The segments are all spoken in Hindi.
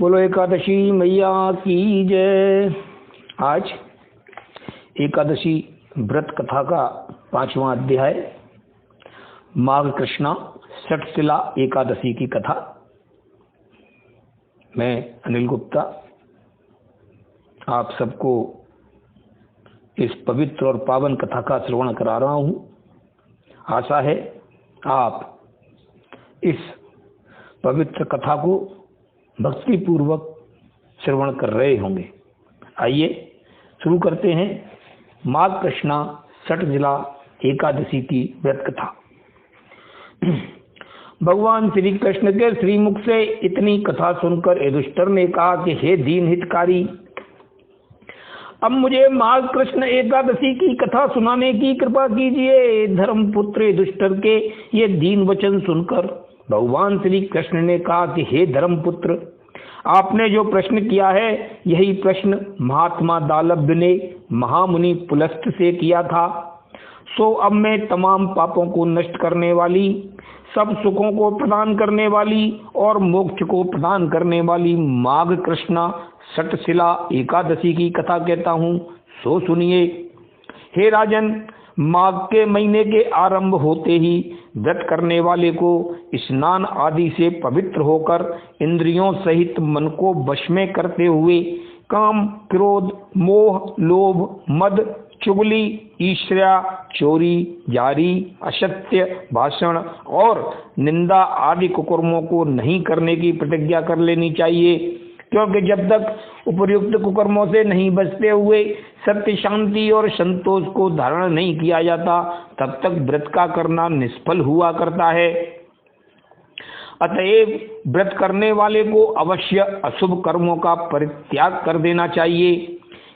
बोलो एकादशी मैया की जय। आज एकादशी व्रत कथा का 5वां अध्याय माघ कृष्णा षटशिला एकादशी की कथा। मैं अनिल गुप्ता आप सबको इस पवित्र और पावन कथा का श्रवण करा रहा हूँ। आशा है आप इस पवित्र कथा को भक्ति पूर्वक श्रवण कर रहे होंगे। आइए शुरू करते हैं माघ कृष्णा षटशिला एकादशी की व्रत कथा। भगवान श्री कृष्ण के श्रीमुख से इतनी कथा सुनकर युधिष्ठिर ने कहा कि हे दीन हितकारी, अब मुझे माघ कृष्ण एकादशी की कथा सुनाने की कृपा कीजिए। धर्मपुत्र युधिष्ठिर के ये दीन वचन सुनकर भगवान श्री कृष्ण ने कहा कि हे धर्मपुत्र, आपने जो प्रश्न किया है यही प्रश्न महात्मा दालभ्य ने महामुनि पुलस्त से किया था। सो अब मैं तमाम पापों को नष्ट करने वाली, सब सुखों को प्रदान करने वाली और मोक्ष को प्रदान करने वाली माघ कृष्णा षटशिला एकादशी की कथा कहता हूँ, सो सुनिए। हे राजन, माघ के महीने के आरंभ होते ही व्रत करने वाले को स्नान आदि से पवित्र होकर इंद्रियों सहित मन को वश में करते हुए काम, क्रोध, मोह, लोभ, मद, चुगली, ईर्ष्या, चोरी, जारी, असत्य भाषण और निंदा आदि कुकर्मों को नहीं करने की प्रतिज्ञा कर लेनी चाहिए, क्योंकि जब तक उपर्युक्त कुकर्मों से नहीं बचते हुए सत्य, शांति और संतोष को धारण नहीं किया जाता, तब तक व्रत का करना निष्फल हुआ करता है। अतएव व्रत करने वाले को अवश्य अशुभ कर्मों का परित्याग कर देना चाहिए।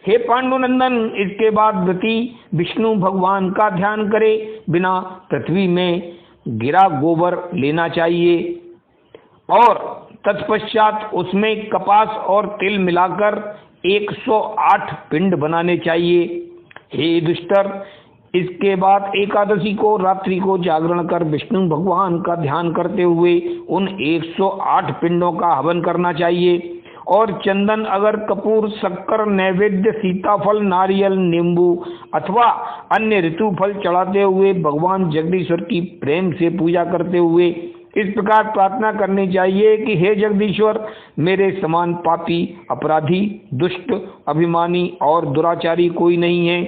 हे पांडुनंदन, इसके बाद व्रती विष्णु भगवान का ध्यान करे बिना पृथ्वी में गिरा गोबर लेना चाहिए और तत्पश्चात उसमें कपास और तिल मिलाकर 108 पिंड बनाने चाहिए। हे युधिष्ठिर, इसके बाद एकादशी को रात्रि को जागरण कर विष्णु भगवान का ध्यान करते हुए उन 108 पिंडों का हवन करना चाहिए और चंदन, अगर, कपूर, शक्कर, नैवेद्य, सीताफल, नारियल, नींबू अथवा अन्य ऋतु फल चढ़ाते हुए भगवान जगदीश्वर की प्रेम से पूजा करते हुए इस प्रकार प्रार्थना करनी चाहिए कि हे जगदीश्वर, मेरे समान पापी, अपराधी, दुष्ट, अभिमानी और दुराचारी कोई नहीं है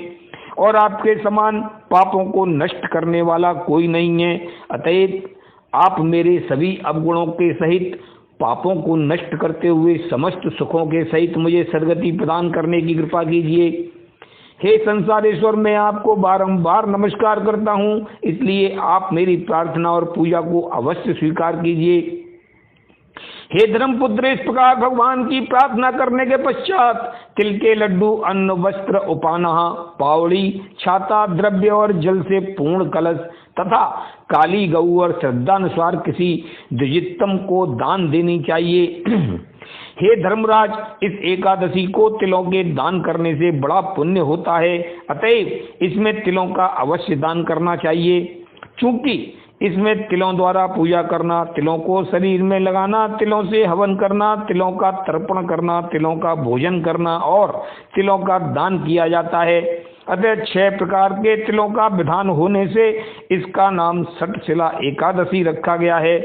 और आपके समान पापों को नष्ट करने वाला कोई नहीं है। अतएव आप मेरे सभी अवगुणों के सहित पापों को नष्ट करते हुए समस्त सुखों के सहित मुझे सद्गति प्रदान करने की कृपा कीजिए। हे संसारेश्वर, मैं आपको बारंबार नमस्कार करता हूँ, इसलिए आप मेरी प्रार्थना और पूजा को अवश्य स्वीकार कीजिए। हे धर्मपुत्र, इस प्रकार भगवान की प्रार्थना करने के पश्चात तिल के लड्डू, अन्न, वस्त्र, उपानहा, पावड़ी, छाता, द्रव्य और जल से पूर्ण कलश तथा काली गऊ और श्रद्धानुसार किसी द्विजित्तम को दान देनी चाहिए। हे धर्मराज, इस एकादशी को तिलों के दान करने से बड़ा पुण्य होता है, अतएव इसमें तिलों का अवश्य दान करना चाहिए। चूंकि इसमें तिलों द्वारा पूजा करना, तिलों को शरीर में लगाना, तिलों से हवन करना, तिलों का तर्पण करना, तिलों का भोजन करना और तिलों का दान किया जाता है। अतः 6 प्रकार के तिलों का विधान होने से इसका नाम षटशिला एकादशी रखा गया है।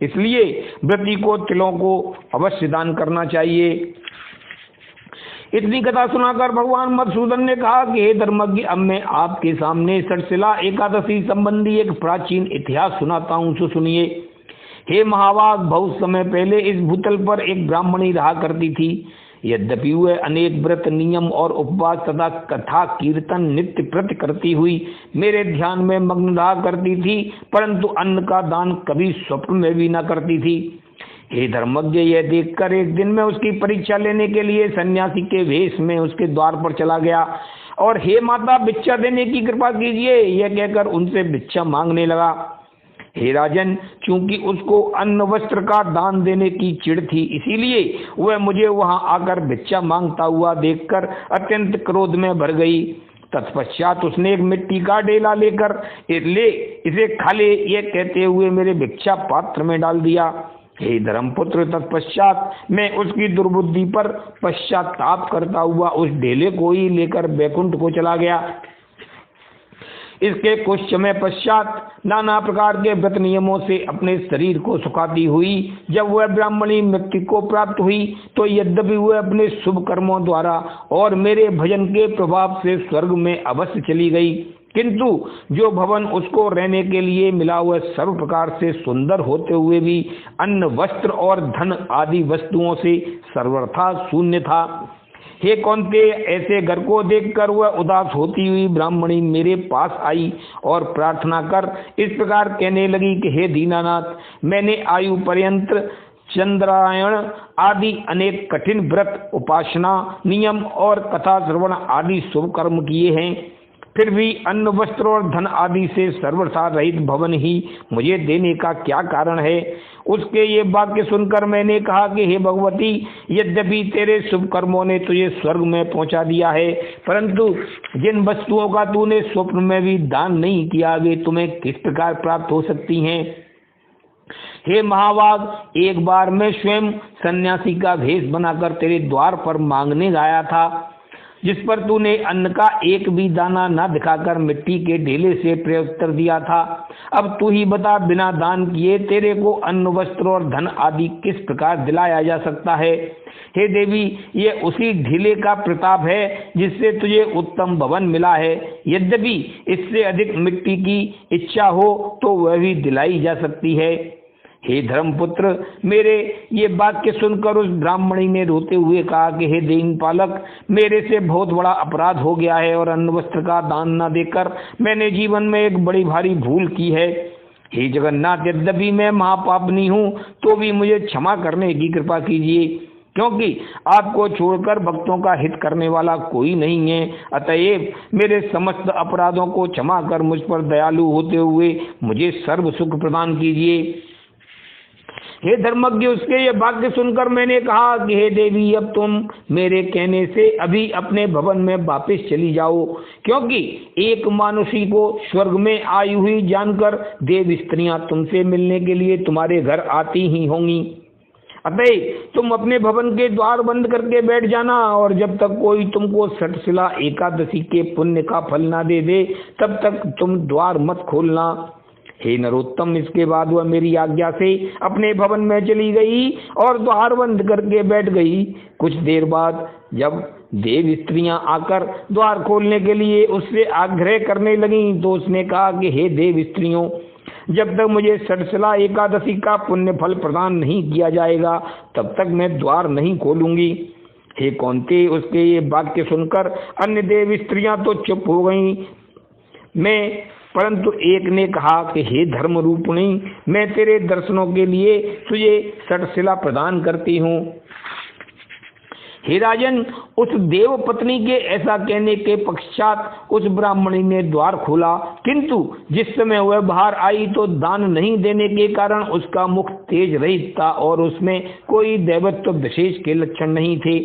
इसलिए व्रती को तिलों को अवश्य दान करना चाहिए। इतनी कथा सुनाकर भगवान मधुसूदन ने कहा कि हे धर्मज्ञ, अब मैं आपके सामने षटशिला एकादशी संबंधी एक प्राचीन इतिहास सुनाता हूँ, सो सुनिए। हे महाभाग, बहुत समय पहले इस भूतल पर एक ब्राह्मणी रहा करती थी। यद्यपि वह अनेक व्रत, नियम और उपवास तथा कथा कीर्तन नित्य प्रति करती हुई मेरे ध्यान में मग्न रहा करती थी, परंतु अन्न का दान कभी स्वप्न में भी न करती थी। हे धर्मज्ञ, यह देखकर एक दिन मैं उसकी परीक्षा लेने के लिए सन्यासी के वेश में उसके द्वार पर चला गया और हे माता, भिक्षा देने की कृपा कीजिए, यह कहकर उनसे भिक्षा मांगने लगा। हे राजन, चूंकि उसको अन्न वस्त्र का दान देने की चिढ़ थी, इसीलिए वह मुझे वहां आकर भिक्षा मांगता हुआ देखकर अत्यंत क्रोध में भर गई। तत्पश्चात उसने एक मिट्टी का डेला लेकर इसे खा ले, ये कहते हुए मेरे भिक्षा पात्र में डाल दिया। हे धर्मपुत्र, तत्पश्चात मैं उसकी दुर्बुद्धि पर पश्चाताप करता हुआ उस ढेले को ही लेकर बैकुंठ को चला गया। इसके कुछ समय पश्चात नाना प्रकार के व्रत नियमों से अपने शरीर को सुखाती हुई जब वह ब्राह्मणी मृत्यु को प्राप्त हुई, तो यद्यपि वह अपने शुभ कर्मों द्वारा और मेरे भजन के प्रभाव से स्वर्ग में अवश्य चली गई, किंतु जो भवन उसको रहने के लिए मिला वह सर्व प्रकार से सुंदर होते हुए भी अन्न, वस्त्र और धन आदि वस्तुओं से सर्वथा शून्य था। हे कौन्तेय, ऐसे घर को देखकर वह उदास होती हुई ब्राह्मणी मेरे पास आई और प्रार्थना कर इस प्रकार कहने लगी कि हे दीनानाथ, मैंने आयु पर्यंत चंद्रायण आदि अनेक कठिन व्रत, उपासना, नियम और कथा श्रवण आदि शुभ कर्म किए हैं, फिर भी अन्न, वस्त्र और धन आदि से सर्वथा रहित भवन ही मुझे देने का क्या कारण है। उसके ये वाक्य सुनकर मैंने कहा कि हे भगवती, यद्यपि तेरे शुभ कर्मों ने तुझे स्वर्ग में पहुंचा दिया है, परंतु जिन वस्तुओं का तूने स्वप्न में भी दान नहीं किया वे तुम्हें किस प्रकार प्राप्त हो सकती हैं। हे महाभाग, एक बार मैं स्वयं सन्यासी का भेष बनाकर तेरे द्वार पर मांगने आया था, जिस पर तूने अन्न का एक भी दाना न दिखाकर मिट्टी के ढेले से प्रत्युत्तर दिया था। अब तू ही बता, बिना दान किए तेरे को अन्न, वस्त्र और धन आदि किस प्रकार दिलाया जा सकता है। हे देवी, ये उसी ढीले का प्रताप है जिससे तुझे उत्तम भवन मिला है। यद्यपि इससे अधिक मिट्टी की इच्छा हो तो वह भी दिलाई जा सकती है। हे धर्मपुत्र, मेरे ये वाक्य सुनकर उस ब्राह्मणी ने रोते हुए कहा कि हे दीनपालक, मेरे से बहुत बड़ा अपराध हो गया है और अन्न वस्त्र का दान न देकर मैंने जीवन में एक बड़ी भारी भूल की है। हे जगन्नाथ, यद्यपि मैं महापापनी हूँ तो भी मुझे क्षमा करने की कृपा कीजिए, क्योंकि आपको छोड़कर भक्तों का हित करने वाला कोई नहीं है। अतएव मेरे समस्त अपराधों को क्षमा कर मुझ पर दयालु होते हुए मुझे सर्व सुख प्रदान कीजिए। हे धर्मज्ञ, उसके ये वाक्य सुनकर मैंने कहा कि हे देवी, अब तुम मेरे कहने से अभी अपने भवन में वापस चली जाओ, क्योंकि एक मानुषी को स्वर्ग में आई हुई जानकर देव स्त्रियां तुमसे मिलने के लिए तुम्हारे घर आती ही होंगी। अतः तुम अपने भवन के द्वार बंद करके बैठ जाना, और जब तक कोई तुमको सठशिला एकादशी के पुण्य का फल ना दे दे तब तक तुम द्वार मत खोलना। हे नरोत्तम, इसके बाद वह मेरी आज्ञा से अपने भवन में चली गई और द्वार बंद करके बैठ गई। कुछ देर बाद जब देव स्त्रियां आकर द्वार खोलने के लिए उससे आग्रह करने लगीं तो उसने कहा कि हे देव स्त्रियों, जब तक मुझे सठशिला एकादशी का पुण्य फल प्रदान नहीं किया जाएगा तब तक मैं द्वार नहीं खोलूंगी। हे कौन्तेय, उसके ये वाक्य सुनकर अन्य देव स्त्रियां तो चुप हो गईं, परंतु एक ने कहा कि हे धर्म रूपिणी, मैं तेरे दर्शनों के लिए तुझे सठशिला प्रदान करती हूँ। हे राजन, उस देव पत्नी के ऐसा कहने के पश्चात उस ब्राह्मणी ने द्वार खोला, किंतु जिस समय वह बाहर आई तो दान नहीं देने के कारण उसका मुख तेज रहित था और उसमें कोई दैवत्व विशेष के लक्षण नहीं थे।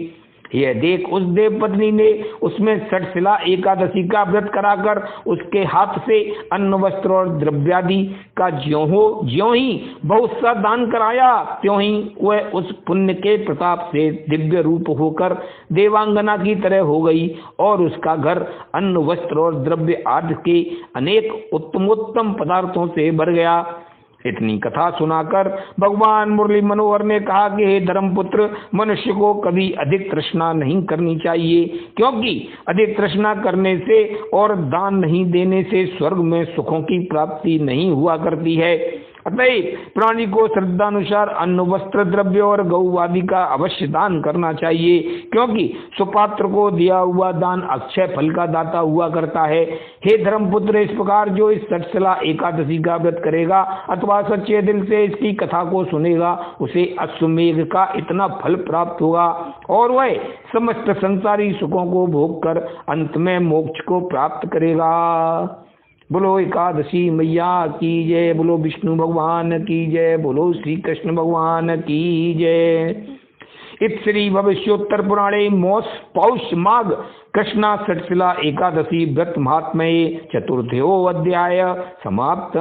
यह देख उस देव पत्नी ने उसमें सठशिला एकादशी का व्रत कराकर उसके हाथ से अन्न, वस्त्र और द्रव्यादि का ज्यों ही बहुत सा दान कराया, त्यों ही वह उस पुण्य के प्रताप से दिव्य रूप होकर देवांगना की तरह हो गई और उसका घर अन्न, वस्त्र और द्रव्य आदि के अनेक उत्तमोत्तम पदार्थों से भर गया। इतनी कथा सुनाकर भगवान मुरली मनोहर ने कहा कि हे धर्मपुत्र, मनुष्य को कभी अधिक तृष्णा नहीं करनी चाहिए, क्योंकि अधिक तृष्णा करने से और दान नहीं देने से स्वर्ग में सुखों की प्राप्ति नहीं हुआ करती है। अतः प्राणी को श्रद्धानुसार अन्न, वस्त्र, द्रव्य और गौ आदि का अवश्य दान करना चाहिए, क्योंकि सुपात्र को दिया हुआ दान अक्षय फल का दाता हुआ करता है। हे धर्मपुत्र, इस प्रकार जो इस सठशिला एकादशी का व्रत करेगा अथवा सच्चे दिल से इसकी कथा को सुनेगा, उसे अश्वमेघ का इतना फल प्राप्त होगा और वह समस्त संसारी सुखों को भोग कर अंत में मोक्ष को प्राप्त करेगा। बोलो एकादशी मैया की जय, बोलो विष्णु भगवान की जय, बोलो श्री कृष्ण भगवान की जय। इत श्री भविष्योत्तर पुराणे पौष माघ कृष्णा सठशिला एकादशी व्रत महात्म्ये चतुर्थो अध्याय समाप्त।